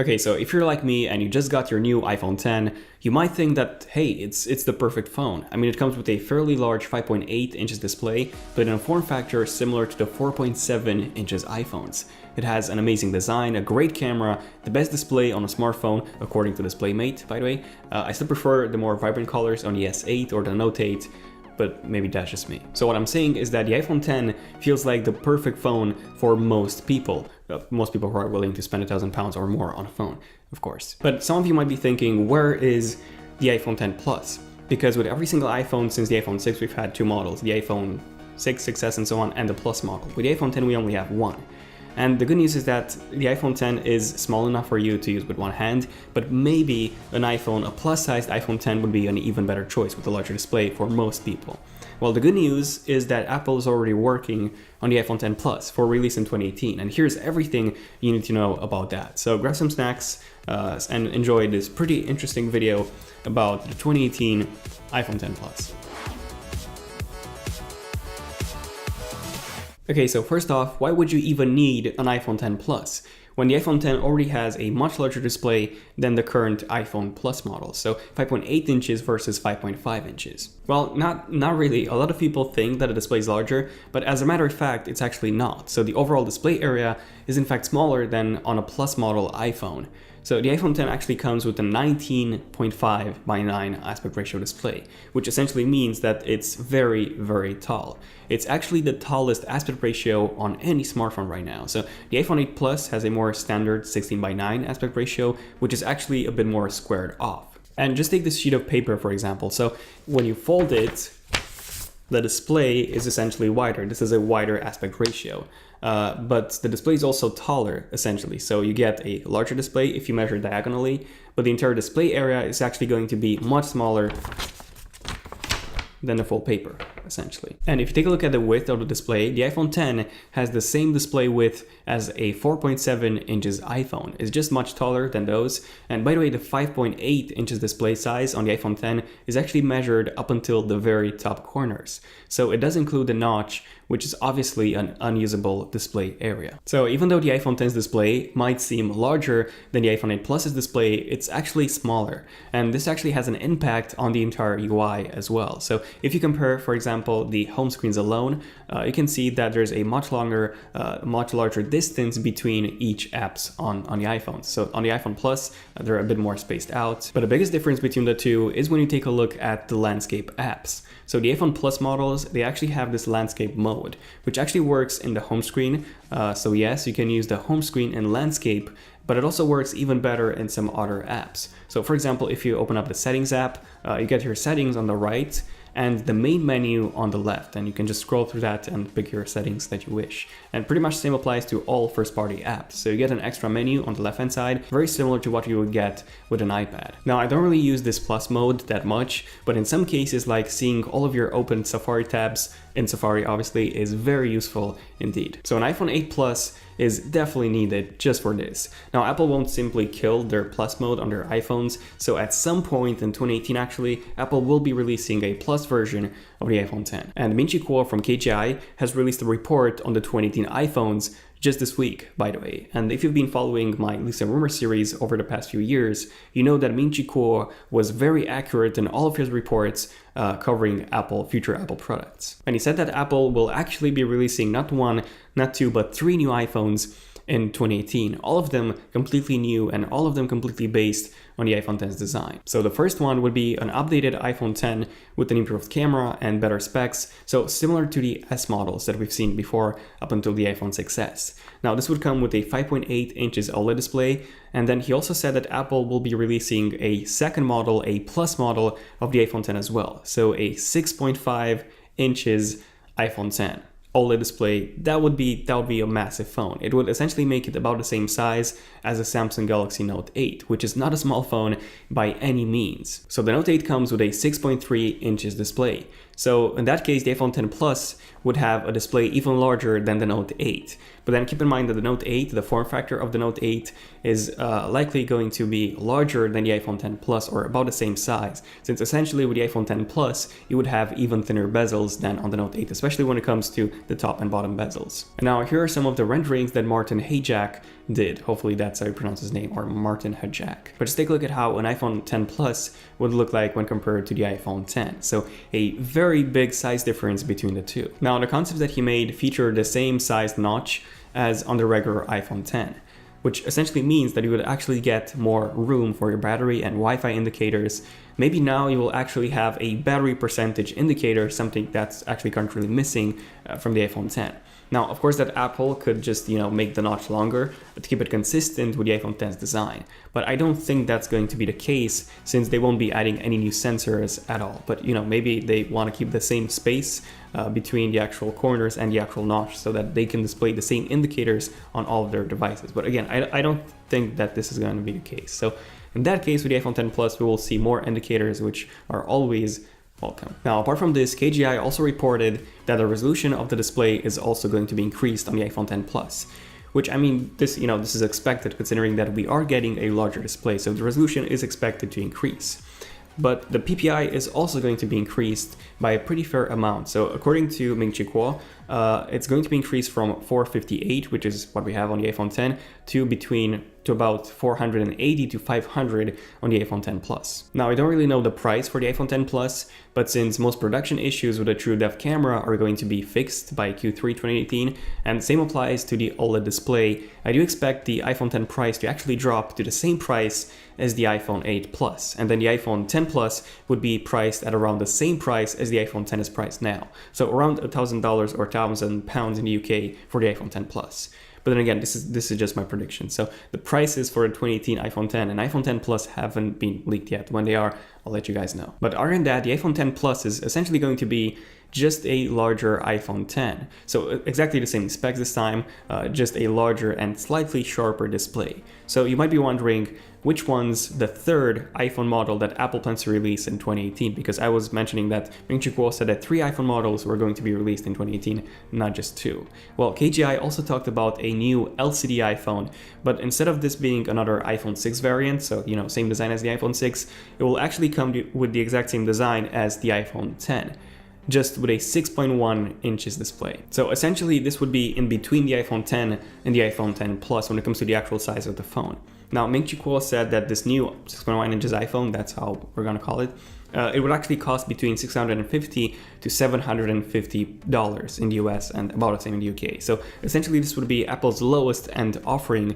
Okay, so if you're like me and you just got your new iPhone 10, you might think that, hey, it's the perfect phone. I mean, it comes with a fairly large 5.8 inches display, but in a form factor similar to the 4.7 inches iPhones. It has an amazing design, a great camera, the best display on a smartphone, according to DisplayMate, by the way. I still prefer the more vibrant colors on the S8 or the Note 8, but maybe that's just me. So what I'm saying is that the iPhone 10 feels like the perfect phone for most people. Most people who are willing to spend £1,000 or more on a phone, of course. But some of you might be thinking, where is the iPhone 10 Plus? Because with every single iPhone since the iPhone 6, we've had two models, the iPhone 6, 6S and so on, and the Plus model. With the iPhone 10, we only have one. And the good news is that the iPhone 10 is small enough for you to use with one hand, but maybe a plus-sized iPhone 10 would be an even better choice with a larger display for most people. Well, the good news is that Apple is already working on the iPhone 10 Plus for release in 2018, and here's everything you need to know about that. So grab some snacks and enjoy this pretty interesting video about the 2018 iPhone 10 Plus. Okay, so first off, why would you even need an iPhone 10 Plus when the iPhone 10 already has a much larger display than the current iPhone Plus model, so 5.8 inches versus 5.5 inches? Well, not really. A lot of people think that the display is larger, but as a matter of fact, it's actually not. So the overall display area is in fact smaller than on a Plus model iPhone. So the iPhone 10 actually comes with a 19.5 by 9 aspect ratio display, which essentially means that it's very, very tall. It's actually the tallest aspect ratio on any smartphone right now. So the iPhone 8 Plus has a more standard 16 by 9 aspect ratio, which is actually a bit more squared off. And just take this sheet of paper, for example. So when you fold it, the display is essentially wider. This is a wider aspect ratio. But the display is also taller, essentially. So you get a larger display if you measure diagonally, but the entire display area is actually going to be much smaller than the full paper, essentially. And if you take a look at the width of the display, the iPhone 10 has the same display width as a 4.7 inches iPhone. It's just much taller than those. And by the way, the 5.8 inches display size on the iPhone 10 is actually measured up until the very top corners. So it does include the notch, which is obviously an unusable display area. So even though the iPhone 10's display might seem larger than the iPhone 8 Plus's display, it's actually smaller. And this actually has an impact on the entire UI as well. So if you compare, for example, the home screens alone, you can see that there's a much larger distance between each apps on the iPhone. So on the iPhone Plus, they're a bit more spaced out. But the biggest difference between the two is when you take a look at the landscape apps. So the iPhone Plus models, they actually have this landscape mode, which actually works in the home screen. So yes, you can use the home screen in landscape, but it also works even better in some other apps. So for example, if you open up the settings app, you get your settings on the right and the main menu on the left, and you can just scroll through that and pick your settings that you wish. And pretty much the same applies to all first-party apps. So you get an extra menu on the left-hand side, very similar to what you would get with an iPad. Now, I don't really use this plus mode that much, but in some cases, like seeing all of your open Safari tabs in Safari, obviously, is very useful indeed. So an iPhone 8 Plus is definitely needed just for this. Now, Apple won't simply kill their Plus mode on their iPhones, so at some point in 2018, actually, Apple will be releasing a Plus version of the iPhone 10. And Min-Chi Kuo from KGI has released a report on the 2018 iPhones just this week, by the way. And if you've been following my Leaks and Rumors series over the past few years, you know that Min-Chi Kuo was very accurate in all of his reports covering future Apple products. And he said that Apple will actually be releasing not one, not two, but 3 new iPhones in 2018, all of them completely new and all of them completely based on the iPhone 10's design. So the first one would be an updated iPhone 10 with an improved camera and better specs, so similar to the S models that we've seen before up until the iPhone 6S. Now this would come with a 5.8 inches OLED display, and then he also said that Apple will be releasing a second model, a Plus model of the iPhone 10 as well, so a 6.5 inches iPhone 10. OLED display, that would be a massive phone. It would essentially make it about the same size as a Samsung Galaxy Note 8, which is not a small phone by any means. So the Note 8 comes with a 6.3 inches display. So in that case, the iPhone 10 Plus would have a display even larger than the Note 8. But then keep in mind that the Note 8, the form factor of the Note 8 is likely going to be larger than the iPhone 10 Plus, or about the same size, since essentially with the iPhone 10 Plus, you would have even thinner bezels than on the Note 8, especially when it comes to the top and bottom bezels. And now here are some of the renderings that Martin Hajek did. Hopefully that's how you pronounce his name, or Martin Hajek. But just take a look at how an iPhone 10 Plus would look like when compared to the iPhone 10. So a very big size difference between the two. Now the concepts that he made feature the same size notch as on the regular iPhone 10, which essentially means that you would actually get more room for your battery and Wi-Fi indicators. Maybe now you will actually have a battery percentage indicator, something that's actually currently missing from the iPhone 10. Now, of course, that Apple could just, make the notch longer to keep it consistent with the iPhone 10's design. But I don't think that's going to be the case, since they won't be adding any new sensors at all. But, maybe they want to keep the same space between the actual corners and the actual notch so that they can display the same indicators on all of their devices. But again, I don't think that this is going to be the case. So in that case, with the iPhone 10 Plus, we will see more indicators, which are always welcome. Now, apart from this, KGI also reported that the resolution of the display is also going to be increased on the iPhone 10 Plus, which, this is expected considering that we are getting a larger display, so the resolution is expected to increase. But the PPI is also going to be increased by a pretty fair amount. So according to Ming-Chi Kuo, it's going to be increased from 458, which is what we have on the iPhone 10, to about 480 to 500 on the iPhone 10 Plus. Now, I don't really know the price for the iPhone 10 Plus, but since most production issues with a true depth camera are going to be fixed by Q3 2018, and the same applies to the OLED display, I do expect the iPhone 10 price to actually drop to the same price as the iPhone 8 Plus, and then the iPhone 10 Plus would be priced at around the same price as the iPhone 10 is priced now, so around $1,000 or £1,000 in the UK for the iPhone 10 Plus. But then again, this is just my prediction. So the prices for the 2018 iPhone 10 and iPhone 10 Plus haven't been leaked yet. When they are, I'll let you guys know. But other than that, the iPhone 10 Plus is essentially going to be just a larger iPhone 10. So exactly the same specs this time, just a larger and slightly sharper display. So you might be wondering which one's the third iPhone model that Apple plans to release in 2018, because I was mentioning that Ming-Chi Kuo said that 3 iPhone models were going to be released in 2018, not just 2. Well, KGI also talked about a new LCD iPhone, but instead of this being another iPhone 6 variant, so same design as the iPhone 6, it will actually come with the exact same design as the iPhone 10. Just with a 6.1 inches display. So essentially this would be in between the iPhone 10 and the iPhone 10 Plus when it comes to the actual size of the phone. Now, Ming-Chi Kuo said that this new 6.1 inches iPhone, that's how we're gonna call it, it would actually cost between $650 to $750 in the US and about the same in the UK. So essentially this would be Apple's lowest end offering,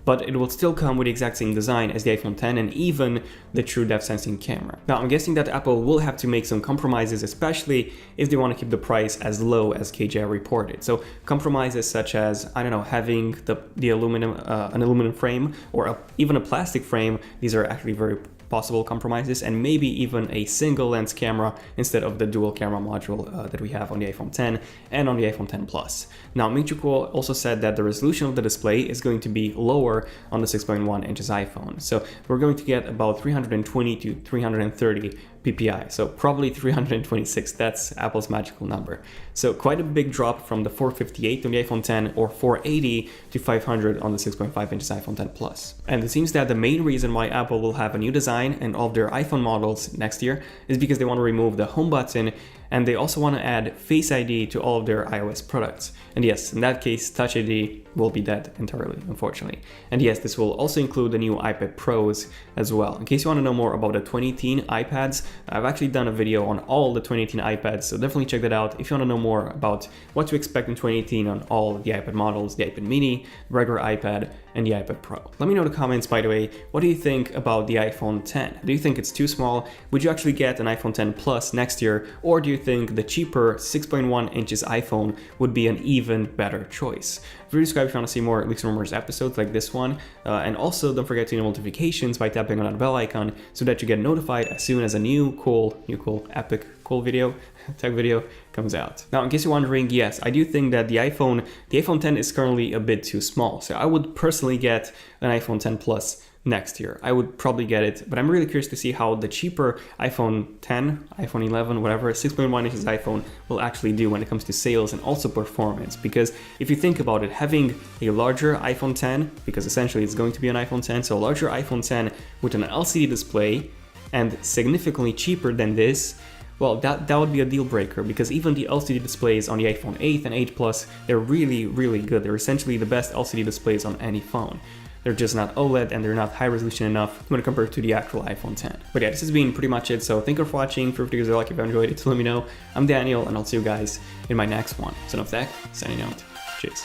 but it will still come with the exact same design as the iPhone 10 and even the true depth sensing camera. Now, I'm guessing that Apple will have to make some compromises, especially if they want to keep the price as low as KGI reported. So compromises such as, having the aluminum, an aluminum frame, or even a plastic frame. These are actually very possible compromises, and maybe even a single lens camera instead of the dual camera module that we have on the iPhone 10 and on the iPhone 10 Plus. Now, Ming-Chi Kuo also said that the resolution of the display is going to be lower on the 6.1 inches iPhone. So we're going to get about 320 to 330 PPI, so probably 326, that's Apple's magical number. So quite a big drop from the 458 on the iPhone 10 or 480 to 500 on the 6.5 inches iPhone 10 Plus. And it seems that the main reason why Apple will have a new design in all of their iPhone models next year is because they want to remove the home button, and they also want to add Face ID to all of their iOS products. And yes, in that case, Touch ID will be dead entirely, unfortunately. And yes, this will also include the new iPad Pros as well. In case you want to know more about the 2018 iPads, I've actually done a video on all the 2018 iPads, so definitely check that out if you want to know more about what to expect in 2018 on all the iPad models, the iPad mini, regular iPad, and the iPad Pro. Let me know in the comments, by the way, what do you think about the iPhone 10? Do you think it's too small? Would you actually get an iPhone 10 Plus next year? Or do you think the cheaper 6.1 inches iPhone would be an even better choice? Please subscribe if you want to see more Leaks and Rumors episodes like this one. And also don't forget to enable notifications by tapping on that bell icon so that you get notified as soon as a new cool, epic, cool video, tech video comes out. Now, in case you're wondering, yes, I do think that the iPhone 10 is currently a bit too small. So I would personally get an iPhone 10 Plus next year. I would probably get it, but I'm really curious to see how the cheaper iPhone 10, iPhone 11, whatever, 6.1 inches iPhone will actually do when it comes to sales and also performance. Because if you think about it, having a larger iPhone 10, because essentially it's going to be an iPhone 10, so a larger iPhone 10 with an LCD display and significantly cheaper than this, well, that would be a deal breaker, because even the LCD displays on the iPhone 8 and 8 Plus, they're really, really good. They're essentially the best LCD displays on any phone. They're just not OLED and they're not high resolution enough when compared to the actual iPhone 10. But yeah, this has been pretty much it. So thank you for watching. Feel free to give a like if you enjoyed it, to let me know. I'm Daniel and I'll see you guys in my next one. Son of Tech, signing out. Cheers.